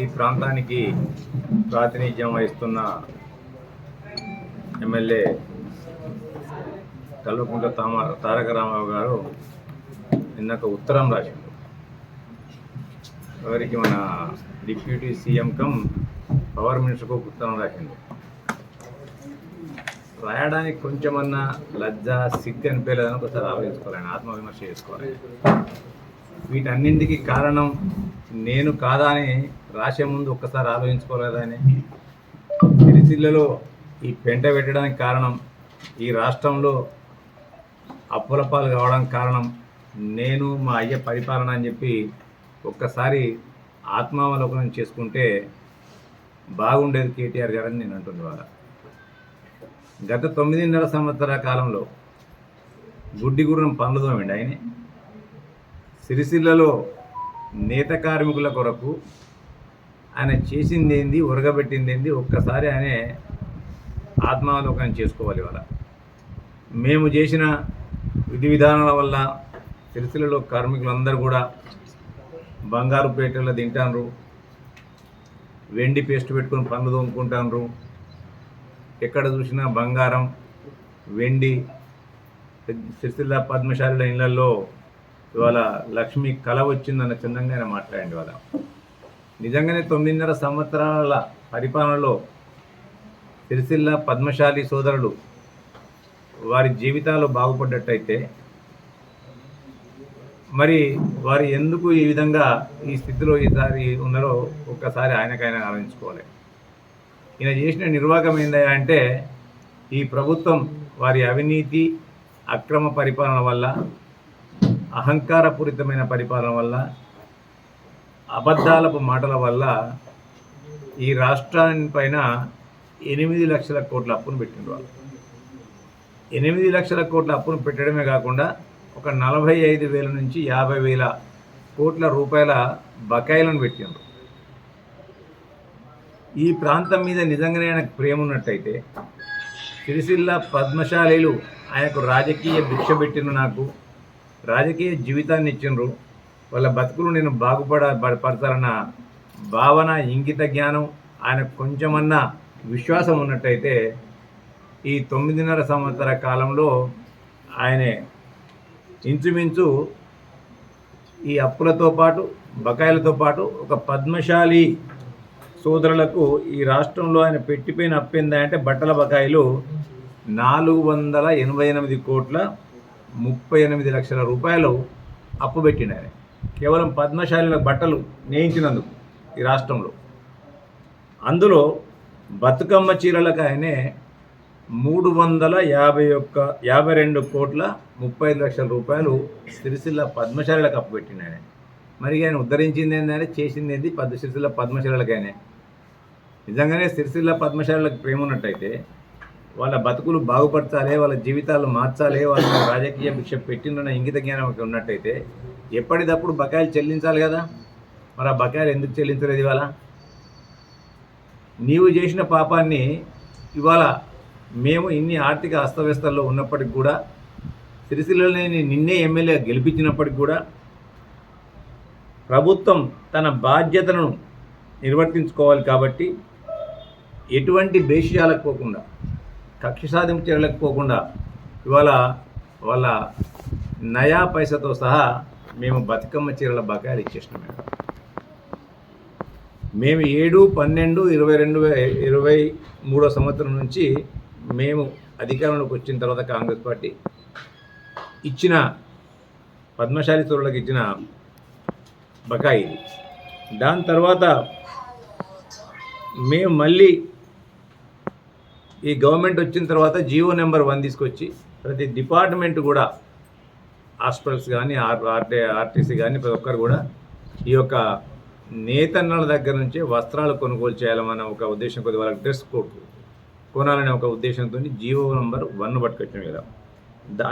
ఈ ప్రాంతానికి ప్రాతినిధ్యం వహిస్తున్న ఎమ్మెల్యే కల్వకుంట్ల తారక రామారావు గారు నిన్నొక ఉత్తరం రాసిండు. ఎవరికి? మన డిప్యూటీ సీఎం కమ్ పవర్ మినిస్టర్కు ఒక ఉత్తరం రాసిండు. రాయడానికి కొంచెమన్నా లజ్జ సిగ్గు అనిపించలేదని ఒకసారి ఆలోచించుకోవాలి, ఆత్మవిమర్శ చేసుకోవాలి. వీటన్నింటికి కారణం నేను కాదా అని రాసే ముందు ఒక్కసారి ఆలోచించుకోలేదని. సిరిసిల్లలో ఈ పెంట పెట్టడానికి కారణం, ఈ రాష్ట్రంలో అప్పులపాలు కావడానికి కారణం నేను, మా అయ్య పరిపాలన అని చెప్పి ఒక్కసారి ఆత్మావలోకనం చేసుకుంటే బాగుండేది కేటీఆర్ గారని నేను అంటుంది. వాళ్ళ గత 9.5 సంవత్సరాల కాలంలో గుడ్డిగుర్రం పనులు తోమిండి ఆయనే. సిరిసిల్లలో నేత కార్మికుల కొరకు ఆయన చేసిందేంది, ఉరగబెట్టిందేంది ఒక్కసారి ఆయనే ఆత్మావలోకనం చేసుకోవాలి. ఇవాళ మేము చేసిన విధి విధానాల వల్ల సిరిసిల్లలో కార్మికులందరూ కూడా బంగారు పేటల్లో తింటారు, వెండి పేస్ట్ పెట్టుకొని పనులు తోముకుంటారు. ఎక్కడ చూసినా బంగారం, వెండి. సిరిసిల్ల పద్మశాలిల ఇళ్లలో ఇవాళ లక్ష్మి కళ వచ్చిందన్న చందంగా ఆయన మాట్లాడండి. ఇవాళ నిజంగానే 9.5 సంవత్సరాల పరిపాలనలో సిరిసిల్ల పద్మశాలి సోదరులు వారి జీవితాలు బాగుపడ్డట్టయితే మరి వారు ఎందుకు ఈ విధంగా ఈ స్థితిలో ఈసారి ఉన్నారో ఒక్కసారి ఆయనకైనా ఆలోచించుకోవాలి. ఈయన చేసిన నిర్వాహకం ఏందా అంటే ఈ ప్రభుత్వం వారి అవినీతి అక్రమ పరిపాలన వల్ల, అహంకారపూరితమైన పరిపాలన వల్ల, అబద్ధాలపు మాటల వల్ల ఈ రాష్ట్రానిపైన 8 లక్షల కోట్ల అప్పును పెట్టిండ్రు. వాళ్ళు 8 లక్షల కోట్ల అప్పును పెట్టడమే కాకుండా ఒక 45,000 నుంచి 50,000 కోట్ల రూపాయల బకాయిలను పెట్టిండ్రు. ఈ ప్రాంతం మీద నిజంగానే ఆయనకు ప్రేమ ఉన్నట్టయితే సిరిసిల్ల పద్మశాలీలు ఆయనకు రాజకీయ భిక్ష పెట్టిండ్రు, నాకు రాజకీయ జీవితాన్ని ఇచ్చిండ్రు, వాళ్ళ బతుకులు నేను పడతారన్న భావన, ఇంగిత జ్ఞానం, ఆయనకు కొంచెమన్నా విశ్వాసం ఉన్నట్టయితే ఈ 9.5 సంవత్సరాల కాలంలో ఆయనే ఇంచుమించు ఈ అప్పులతో పాటు బకాయిలతో పాటు ఒక పద్మశాలి సోదరులకు ఈ రాష్ట్రంలో ఆయన పెట్టిపోయిన అప్పు ఏందంటే బట్టల బకాయిలు 488 కోట్ల 38 లక్షల రూపాయలు అప్పు పెట్టిండు ఆయన, కేవలం పద్మశాలిల బట్టలు నేయించినందుకు ఈ రాష్ట్రంలో. అందులో బతుకమ్మ చీరలకు ఆయనే 352 కోట్ల 35 లక్షల రూపాయలు సిరిసిల్ల పద్మశాలకు అప్పు పెట్టిండు ఆయన. మరి ఆయన ఉద్ధరించింది ఏంటంటే చేసింది ఏంటి సిరిసిల్ల పద్మశాలకు ఆయనే. నిజంగానే సిరిసిల్ల పద్మశాలకు ప్రేమ ఉన్నట్టయితే వాళ్ళ బతుకులు బాగుపరచాలి, వాళ్ళ జీవితాలు మార్చాలి, వాళ్ళ రాజకీయ భిక్ష పెట్టిందన్న ఇంగిత జ్ఞానం ఉన్నట్టయితే ఎప్పటికప్పుడు బకాయిలు చెల్లించాలి కదా. మరి ఆ బకాయిలు ఎందుకు చెల్లించలేదు? ఇవాళ నీవు చేసిన పాపాన్ని ఇవాళ మేము ఇన్ని ఆర్థిక అస్తవ్యస్తల్లో ఉన్నప్పటికి కూడా, సిరిసిల్లని నిన్నే ఎమ్మెల్యే గెలిపించినప్పటికి కూడా ప్రభుత్వం తన బాధ్యతను నిర్వర్తించుకోవాలి కాబట్టి ఎటువంటి భేషజాలకు పోకుండా, కక్ష సాధింపు చర్యలకు పోకుండా ఇవాళ వాళ్ళ నయా పైసతో సహా మేము బతుకమ్మ చీరల బకాయిలు ఇచ్చేసినాం. మేము 7/12/2023 సంవత్సరం నుంచి మేము అధికారంలోకి వచ్చిన తర్వాత కాంగ్రెస్ పార్టీ ఇచ్చిన పద్మశాలి సోదరులకు ఇచ్చిన బకాయి. దాని తర్వాత మేము మళ్ళీ ఈ గవర్నమెంట్ వచ్చిన తర్వాత జీవో నెంబర్ 1 తీసుకొచ్చి ప్రతి డిపార్ట్మెంట్ కూడా, హాస్పిటల్స్ కానీ ఆర్టీసీ కానీ ప్రతి ఒక్కరు కూడా ఈ యొక్క నేతన్నల దగ్గర నుంచే వస్త్రాలు కొనుగోలు చేయాలన్న ఒక ఉద్దేశం, కొద్ది వాళ్ళకి డ్రెస్ కోడ్ కొనాలనే ఒక ఉద్దేశంతో జీవో నెంబర్ 1 పట్టుకొచ్చాం కదా.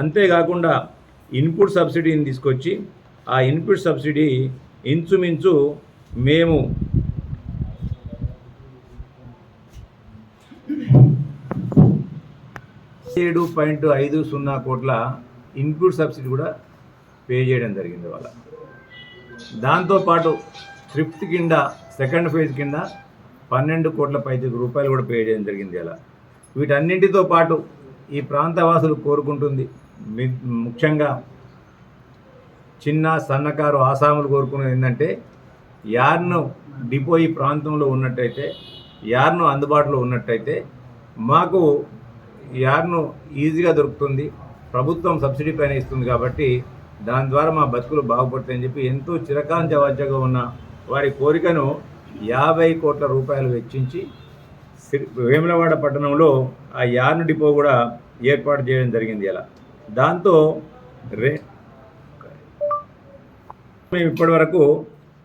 అంతేకాకుండా ఇన్పుట్ సబ్సిడీని తీసుకొచ్చి ఆ ఇన్పుట్ సబ్సిడీ ఇంచుమించు మేము 7.50 కోట్ల ఇన్పుట్ సబ్సిడీ కూడా పే చేయడం జరిగింది వాళ్ళ. దాంతోపాటు థ్రిఫ్ట్ కింద సెకండ్ ఫేజ్ కింద 12 కోట్ల రూపాయలు కూడా పే చేయడం జరిగింది. అలా వీటన్నింటితో పాటు ఈ ప్రాంతవాసులు కోరుకుంటుంది, ముఖ్యంగా చిన్న సన్నకారు ఆసాములు కోరుకునేది ఏంటంటే యార్ను డిపో ఈ ప్రాంతంలో ఉన్నట్టయితే, యార్ను అందుబాటులో ఉన్నట్టయితే మాకు యార్ను ఈజీగా దొరుకుతుంది, ప్రభుత్వం సబ్సిడీ పైన ఇస్తుంది కాబట్టి దాని ద్వారా మా బతుకులు బాగుపడతాయని చెప్పి ఎంతో చిరకాంచవాచ్యగా ఉన్న వారి కోరికను 50 కోట్ల రూపాయలు వెచ్చించి వేములవాడ పట్టణంలో ఆ యార్ను డిపో కూడా ఏర్పాటు చేయడం జరిగింది. అలా దాంతో మేము ఇప్పటి వరకు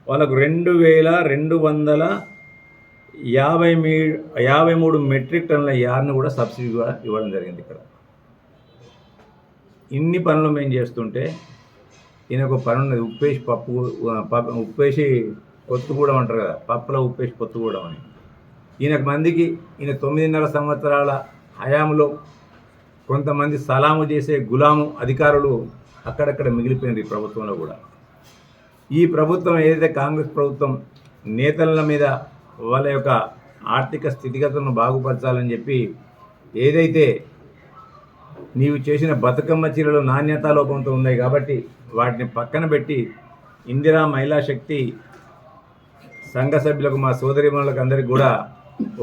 వాళ్ళకు 2253 మెట్రిక్ టన్నుల యార్ను కూడా సబ్సిడీ కూడా ఇవ్వడం జరిగింది. ఇక్కడ ఇన్ని పనులు మేము చేస్తుంటే ఈయనకు పని ఉన్నది, ఉప్పేసి పొత్తుకూడం అంటారు కదా, పప్పులో ఉప్పేసి పొత్తుకూడం అని. ఈయన 9.5 సంవత్సరాల హయాంలో కొంతమంది సలాము చేసే గులాము అధికారులు అక్కడక్కడ మిగిలిపోయింది ఈ ప్రభుత్వంలో కూడా. ఈ ప్రభుత్వం ఏదైతే కాంగ్రెస్ ప్రభుత్వం నేతల మీద వాళ్ళ యొక్క ఆర్థిక స్థితిగతులను బాగుపరచాలని చెప్పి ఏదైతే నీవు చేసిన బతుకమ్మ చీరలు నాణ్యతా లోపంతో ఉన్నాయి కాబట్టి వాటిని పక్కన పెట్టి ఇందిరా మహిళా శక్తి సంఘ సభ్యులకు, మా సోదరిమణులకు అందరికీ కూడా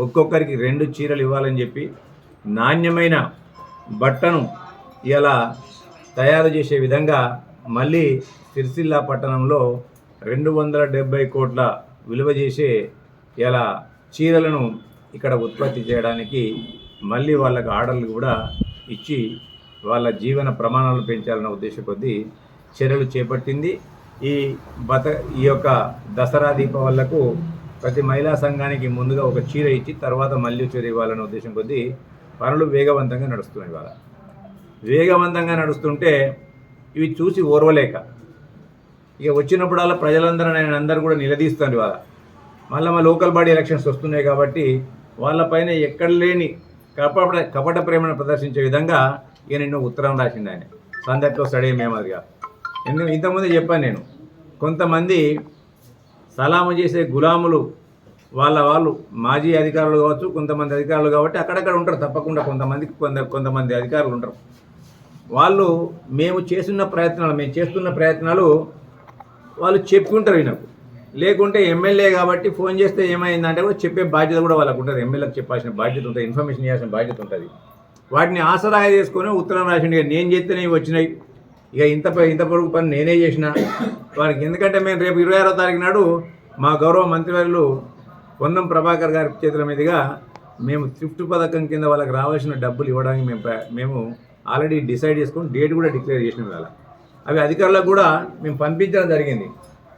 ఒక్కొక్కరికి 2 చీరలు ఇవ్వాలని చెప్పి నాణ్యమైన బట్టను ఇలా తయారు చేసే విధంగా మళ్ళీ సిరిసిల్ల పట్టణంలో 270 కోట్ల విలువ చేసే ఇలా చీరలను ఇక్కడ ఉత్పత్తి చేయడానికి మళ్ళీ వాళ్ళకి ఆర్డర్లు కూడా ఇచ్చి వాళ్ళ జీవన ప్రమాణాలు పెంచాలన్న ఉద్దేశం కొద్దీ చర్యలు చేపట్టింది. ఈ యొక్క దసరా దీపావళకు ప్రతి మహిళా సంఘానికి ముందుగా ఒక చీర ఇచ్చి తర్వాత మళ్ళీ చీర ఇవ్వాలనే ఉద్దేశం కొద్దీ పనులు వేగవంతంగా నడుస్తున్నాయి. ఇవాళ వేగవంతంగా నడుస్తుంటే ఇవి చూసి ఓర్వలేక ఇక వచ్చినప్పుడల్లా ప్రజలందరూ కూడా నిలదీస్తాను. ఇవాళ మళ్ళీ మా లోకల్ బాడీ ఎలక్షన్స్ వస్తున్నాయి కాబట్టి వాళ్ళపైన ఎక్కడ లేని కపట ప్రేమను ప్రదర్శించే విధంగా ఇక నిన్ను ఉత్తరం రాసింది ఆయన సందర్తో స్టడీ మేమదిగా. ఇంతకుముందే చెప్పాను నేను, కొంతమంది సలాము చేసే గులాములు వాళ్ళు మాజీ అధికారులు కావచ్చు, కొంతమంది అధికారులు కాబట్టి అక్కడక్కడ ఉంటారు తప్పకుండా, కొంతమంది అధికారులు ఉంటారు. వాళ్ళు మేము చేస్తున్న ప్రయత్నాలు వాళ్ళు చెప్పుకుంటారు ఈయనకు. లేకుంటే ఎమ్మెల్యే కాబట్టి ఫోన్ చేస్తే ఏమైందంటే కూడా చెప్పే బాధ్యత కూడా వాళ్ళకు ఉంటుంది, ఎమ్మెల్యేకి చెప్పాల్సిన బాధ్యత ఉంటుంది, ఇన్ఫర్మేషన్ చేయాల్సిన బాధ్యత ఉంటుంది. వాటిని ఆసరాగా చేసుకొని ఉత్తరం రాసిండి, నేను చేస్తేనే వచ్చినాయి, ఇక ఇంత పొడుగు పని నేనే చేసిన వారికి. ఎందుకంటే మేము రేపు 26వ తారీఖు నాడు మా గౌరవ మంత్రివర్యులు పొన్నం ప్రభాకర్ గారి చేతుల మీదుగా మేము థ్రిఫ్ట్ పథకం కింద వాళ్ళకి రావాల్సిన డబ్బులు ఇవ్వడానికి మేము ఆల్రెడీ డిసైడ్ చేసుకొని డేట్ కూడా డిక్లేర్ చేసిన వేళ అవి అధికారులకు కూడా మేము పంపించడం జరిగింది.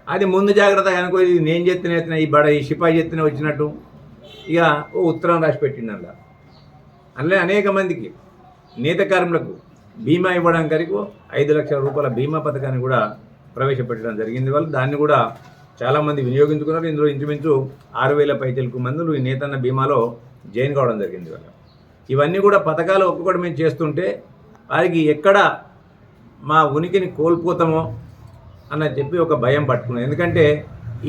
అది ముందు జాగ్రత్తగా అనుకో, ఇది నేను చెప్తేనే ఈ సిపాయి చెప్తేనే వచ్చినట్టు ఇక ఉత్తరం రాసి పెట్టింది. అందులో అనేక మందికి నేత కార్మికులకు బీమా ఇవ్వడానికి వరకు 5 లక్షల రూపాయల బీమా పథకాన్ని కూడా ప్రవేశపెట్టడం జరిగింది. వాళ్ళు దాన్ని కూడా చాలామంది వినియోగించుకున్నారు. ఇందులో ఇంచుమించు 6,000 పైచలకు మందులు ఈ నేతన్న బీమాలో జాయిన్ కావడం జరిగింది. వాళ్ళు ఇవన్నీ కూడా పథకాలు ఒక్కొక్కటి మేము చేస్తుంటే వారికి ఎక్కడ మా ఉనికిని కోల్పోతామో అన్న చెప్పి ఒక భయం పట్టుకున్నాం. ఎందుకంటే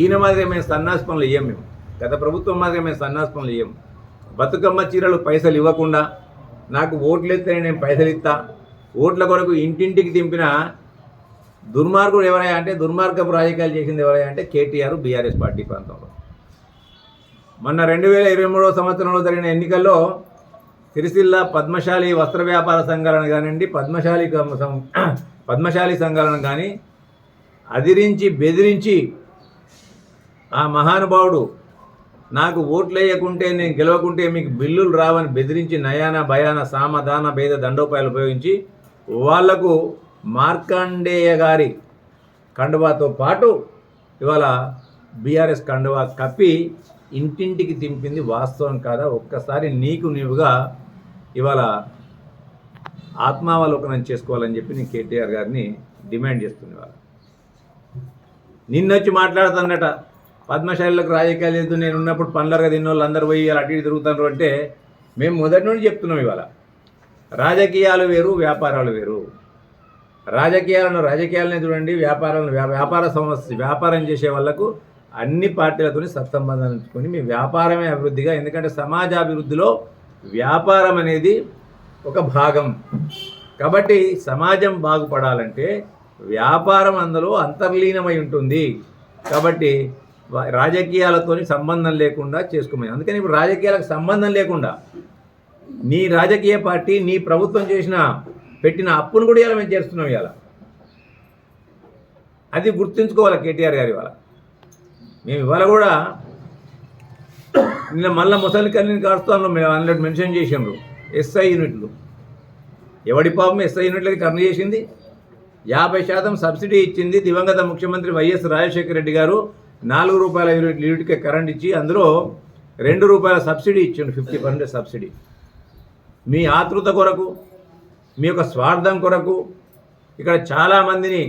ఈయన మాదిరిగా మేము సన్నాసి పనులు ఇయ్యం, మేము గత ప్రభుత్వం మాదిరిగా మేము సన్నాసి పనులు ఇయ్యం. బతుకమ్మ చీరలు పైసలు ఇవ్వకుండా నాకు ఓట్లు ఎత్తేనే నేను పైసలు ఇస్తా, ఓట్ల కొరకు ఇంటింటికి దింపిన దుర్మార్గుడు ఎవరయ్యా అంటే, దుర్మార్గపు రాజకీయాలు చేసింది ఎవరయ్యా అంటే కేటీఆర్, బీఆర్ఎస్ పార్టీ ప్రాంతంలో. మొన్న 2023వ సంవత్సరంలో జరిగిన ఎన్నికల్లో సిరిసిల్ల పద్మశాలి వస్త్ర వ్యాపార సంఘాలను కానివ్వండి, పద్మశాలి సంఘాలను కానీ అదిరించి బెదిరించి ఆ మహానుభావుడు నాకు ఓట్లు వేయకుంటే, నేను గెలవకుంటే మీకు బిల్లులు రావని బెదిరించి నయాన భయాన సామధాన భేద దండోపాయాలు ఉపయోగించి వాళ్లకు మార్కండేయ గారి కండువాతో పాటు ఇవాళ బీఆర్ఎస్ కండువా కప్పి ఇంటింటికి తింపింది వాస్తవం కాదా? ఒక్కసారి నీవుగా ఇవాళ ఆత్మావలోకనం చేసుకోవాలని చెప్పి నేను కేటీఆర్ గారిని డిమాండ్ చేస్తుంది. వాళ్ళు నిన్నొచ్చి మాట్లాడుతున్నట పద్మశాలిలకు రాజకీయాలు లేదు, నేను ఉన్నప్పుడు పనులరుగా తిన్న వాళ్ళు అందరూ పోయి అటు ఇటు తిరుగుతున్నారు అంటే మేము మొదటి నుండి చెప్తున్నాం. ఇవాళ రాజకీయాలు వేరు, వ్యాపారాలు వేరు. రాజకీయాలనే చూడండి, వ్యాపారం చేసే వాళ్లకు అన్ని పార్టీలతో సత్సంబంధాలు ఉంచుకొని మీ వ్యాపారమే అభివృద్ధిగా, ఎందుకంటే సమాజాభివృద్ధిలో వ్యాపారం అనేది ఒక భాగం కాబట్టి సమాజం బాగుపడాలంటే వ్యాపారం అందులో అంతర్లీనమై ఉంటుంది. కాబట్టి రాజకీయాలతో సంబంధం లేకుండా చేసుకోమని. అందుకని ఇప్పుడు రాజకీయాలకు సంబంధం లేకుండా నీ రాజకీయ పార్టీ నీ ప్రభుత్వం పెట్టిన అప్పును కూడా ఇలా మేము చేస్తున్నాం. ఇవాళ అది గుర్తుంచుకోవాలి కేటీఆర్ గారు. ఇవాళ మేము ఇవాళ కూడా నిన్న మళ్ళీ ముసలి కన్నీని కాస్తాంలో మేము అందులో మెన్షన్ చేసినారు ఎస్ఐ యూనిట్లు. ఎవడి పాపం ఎస్ఐ యూనిట్లకి కర్ణ చేసింది? 50% సబ్సిడీ ఇచ్చింది దివంగత ముఖ్యమంత్రి వైఎస్ రాజశేఖర రెడ్డి గారు. ₹4 యూనిట్కి కరెంట్ ఇచ్చి అందులో ₹2 సబ్సిడీ ఇచ్చిండు, 50% సబ్సిడీ. మీ ఆతృత కొరకు, మీ యొక్క స్వార్థం కొరకు ఇక్కడ చాలామందిని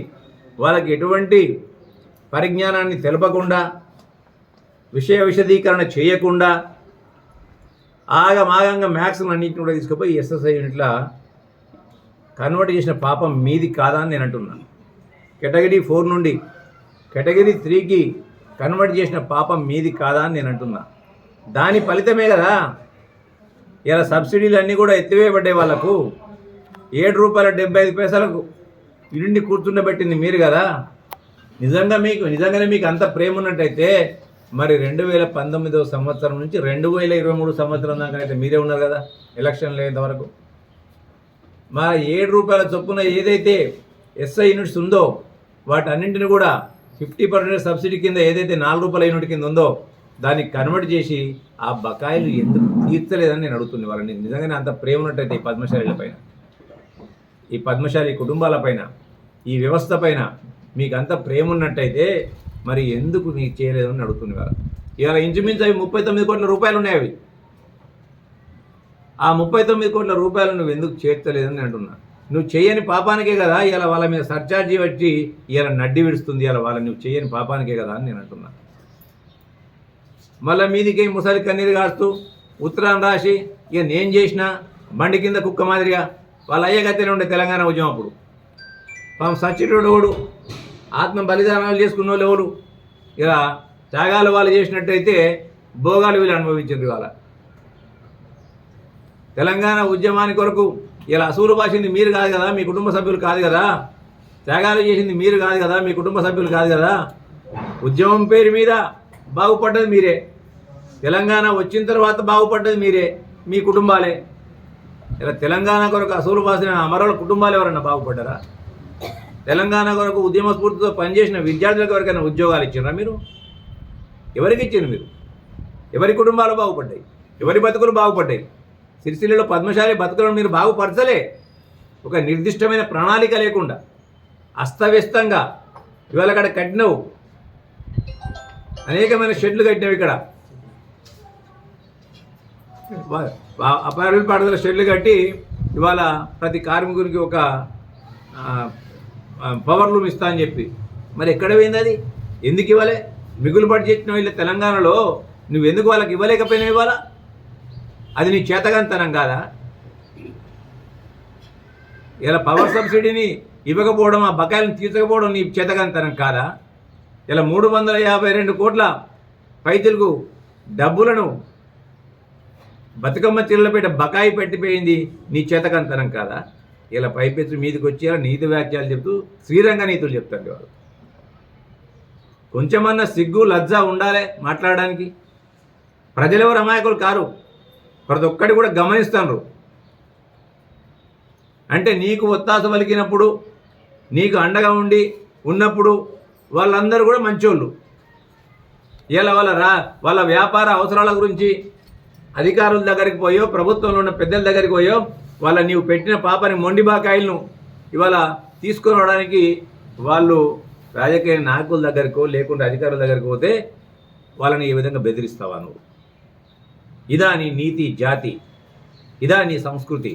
వాళ్ళకి ఎటువంటి పరిజ్ఞానాన్ని తెలపకుండా, విశదీకరణ చేయకుండా ఆగమాగంగా మ్యాథ్స్ని అన్నింటిని కూడా తీసుకుపోయి ఎస్ఎస్ఐ యూనిట్లా కన్వర్ట్ చేసిన పాపం మీది కాదా అని నేను అంటున్నాను. కేటగిరీ 4 నుండి కేటగిరీ 3కి కన్వర్ట్ చేసిన పాపం మీది కాదా అని నేను అంటున్నా. దాని ఫలితమే కదా ఇలా సబ్సిడీలు అన్నీ కూడా ఎత్తివేయబడ్డాయి. వాళ్ళకు ₹7.75 ఇంటిని కూర్చుండబెట్టింది మీరు కదా. నిజంగానే మీకు అంత ప్రేమ ఉన్నట్టయితే మరి 2019 సంవత్సరం నుంచి 2023 సంవత్సరం దాకా అయితే మీరే ఉన్నారు కదా ఎలక్షన్లు అయ్యేంత వరకు. మరి ₹7 చొప్పున ఏదైతే ఎస్ఐ యూనిట్స్ ఉందో వాటన్నింటిని కూడా 50% సబ్సిడీ కింద ఏదైతే ₹4 యూనిట్ కింద ఉందో దాన్ని కన్వర్ట్ చేసి ఆ బకాయిలు ఎందుకు తీర్చలేదని నేను అడుగుతుంది వాళ్ళని. నిజంగానే అంత ప్రేమ ఉన్నట్టయితే ఈ పద్మశాలీల పైన, ఈ పద్మశాలి కుటుంబాల పైన, ఈ వ్యవస్థ పైన మీకు అంత ప్రేమ ఉన్నట్టయితే మరి ఎందుకు నీకు చేయలేదని అడుగుతుంది వాళ్ళు. ఇవాళ ఇంచుమించు అవి 39 కోట్ల రూపాయలు ఉన్నాయి. అవి ఆ 39 కోట్ల రూపాయలు నువ్వు ఎందుకు చేర్చలేదని అంటున్నా. నువ్వు చేయని పాపానికే కదా ఇవాళ వాళ్ళ మీద సర్చార్జీ వచ్చి ఇవాళ నడ్డి విడుస్తుంది. ఇవాళ వాళ్ళ నువ్వు చేయని పాపానికే కదా అని నేను అంటున్నా. మళ్ళీ మీదికి ముసలి కన్నీరు కాస్తూ ఉత్తరాన్ని రాసి ఇక నేను చేసిన బండి కింద కుక్క మాదిరిగా వాళ్ళ అయ్యగత్తెనే ఉండే తెలంగాణ ఉద్యమం అప్పుడు. పాపం సచ్చిటోడు ఎవడు, ఆత్మ బలిదానాలు చేసుకున్న వాళ్ళు ఎవరు, ఇలా త్యాగాలు వాళ్ళు చేసినట్టయితే భోగాలు వీళ్ళు అనుభవించారు. ఇవాళ తెలంగాణ ఉద్యమాని కొరకు ఇలా అసూరు భాషింది మీరు కాదు కదా, మీ కుటుంబ సభ్యులు కాదు కదా, త్యాగాలు చేసింది మీరు కాదు కదా, మీ కుటుంబ సభ్యులు కాదు కదా. ఉద్యమం పేరు మీద బాగుపడ్డది మీరే, తెలంగాణ వచ్చిన తర్వాత బాగుపడ్డది మీరే, మీ కుటుంబాలే. ఇలా తెలంగాణ కొరకు అసూలు బాసిన అమరుల కుటుంబాలు ఎవరన్నా బాగుపడ్డారా? తెలంగాణ కొరకు ఉద్యమ స్ఫూర్తితో పనిచేసిన విద్యార్థులకు ఎవరికైనా ఉద్యోగాలు ఇచ్చారా మీరు? ఎవరికి ఇచ్చారు మీరు? ఎవరి కుటుంబాలు బాగుపడ్డాయి? ఎవరి బతుకులు బాగుపడ్డాయి? సిరిసిల్లలో పద్మశాలి బతుకులను మీరు బాగుపరచలే. ఒక నిర్దిష్టమైన ప్రణాళిక లేకుండా అస్తవ్యస్తంగా ఇవాళ అక్కడ కట్టినవు, అనేకమైన షెడ్లు కట్టినవి. ఇక్కడ అపార్ట్మెంట్ పాఠశాల షెడ్లు కట్టి ఇవాళ ప్రతి కార్మికునికి ఒక పవర్ లూమ్ ఇస్తా అని చెప్పి మరి ఎక్కడ పోయింది అది? ఎందుకు ఇవ్వలే? మిగులు బడ్జెట్ వీళ్ళ తెలంగాణలో నువ్వెందుకు వాళ్ళకి ఇవ్వలేకపోయినావు? ఇవాళ అది నీ చేతగాంతనం కాదా? ఇలా పవర్ సబ్సిడీని ఇవ్వకపోవడం, ఆ బకాయిలను తీర్చకపోవడం నీ చేతగాంతనం కాదా? ఇలా 352 కోట్ల పైతులకు డబ్బులను బతుకమ్మ చిల్లపేట బకాయి పెట్టిపోయింది నీ చేతకంతనం కాదా? ఇలా పైపెచ్చు మీదకి వచ్చి ఇలా నీతి వ్యాఖ్యలు చెప్తూ శ్రీరంగ నీతులు చెప్తారు వాళ్ళు. కొంచెమన్నా సిగ్గు లజ్జ ఉండాలి మాట్లాడడానికి. ప్రజలెవరు అమాయకులు కారు, ప్రతి ఒక్కటి కూడా గమనిస్తారు. అంటే నీకు ఒత్తాస పలికినప్పుడు, నీకు అండగా ఉన్నప్పుడు వాళ్ళందరూ కూడా మంచోళ్ళు. ఇలా వాళ్ళ వ్యాపార అవసరాల గురించి అధికారుల దగ్గరికి పోయో, ప్రభుత్వంలో ఉన్న పెద్దల దగ్గరికి పోయో వాళ్ళ నీవు పెట్టిన పాపని మొండి బాకాయిలను ఇవాళ తీసుకొని రావడానికి వాళ్ళు రాజకీయ నాయకుల దగ్గరకో లేకుంటే అధికారుల దగ్గరికి పోతే వాళ్ళని ఈ విధంగా బెదిరిస్తావా నువ్వు? ఇదా నీ నీతి జాతి? ఇదా నీ సంస్కృతి?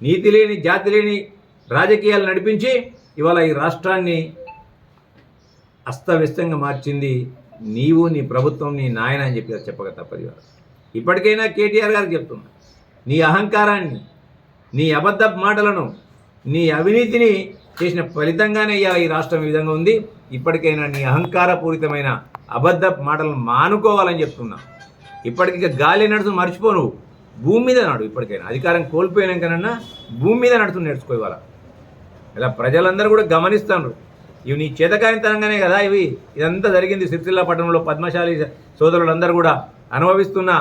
నీతి లేని జాతి లేని రాజకీయాలు నడిపించి ఇవాళ ఈ రాష్ట్రాన్ని అస్తవ్యస్తంగా మార్చింది నీవు, నీ ప్రభుత్వం, నీ నాయన అని చెప్పి చెప్పక తప్పదు. ఇప్పటికైనా కేటీఆర్ గారికి చెప్తున్నా, నీ అహంకారాన్ని, నీ అబద్ధ మాటలను, నీ అవినీతిని చేసిన ఫలితంగానే ఇవాళ ఈ రాష్ట్రం ఈ విధంగా ఉంది. ఇప్పటికైనా నీ అహంకారపూరితమైన అబద్ధ మాటలను మానుకోవాలని చెప్తున్నా. ఇప్పటికి గాలి నడుచు మర్చిపో, నువ్వు భూమి మీద నడు. ఇప్పటికైనా అధికారం కోల్పోయినాకనన్నా భూమి మీద నడుచు నేర్చుకో. ఇవాళ ఇలా ప్రజలందరూ కూడా గమనిస్తున్నారు. ఇవి నీ చేతకానితనంగానే కదా ఇదంతా జరిగింది. సిరిసిల్ల పట్టణంలో పద్మశాలి సోదరులందరూ కూడా అనుభవిస్తున్న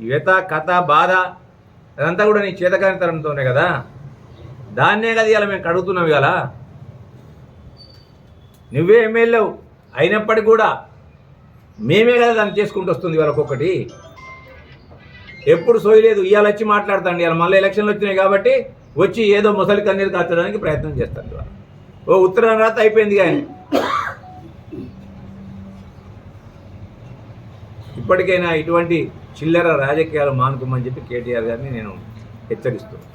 వ్యత, కథ, బాధ అదంతా కూడా నీ చేతకానితనంతోనే కదా. దాన్నే కదా ఇలా మేము కడుగుతున్నాం. ఇవాళ నువ్వే ఎమ్మెల్యే అయినప్పటికీ కూడా మేమే కదా దాన్ని చేసుకుంటూ వస్తుంది. ఇవాళ ఒక్కొక్కటి ఎప్పుడు సోయలేదు. ఇవాళ వచ్చి మాట్లాడతాండి. ఇవాళ మళ్ళీ ఎలక్షన్లు వచ్చినాయి కాబట్టి వచ్చి ఏదో ముసలి కన్నీరు కాచడానికి ప్రయత్నం చేస్తాను. ఇవాళ ఉత్తరం రాత అయిపోయింది. కానీ ఇప్పటికైనా ఇటువంటి చిల్లర రాజకీయాలు మానుకోమని చెప్పి కేటీఆర్ గారిని నేను హెచ్చరిస్తున్నాను.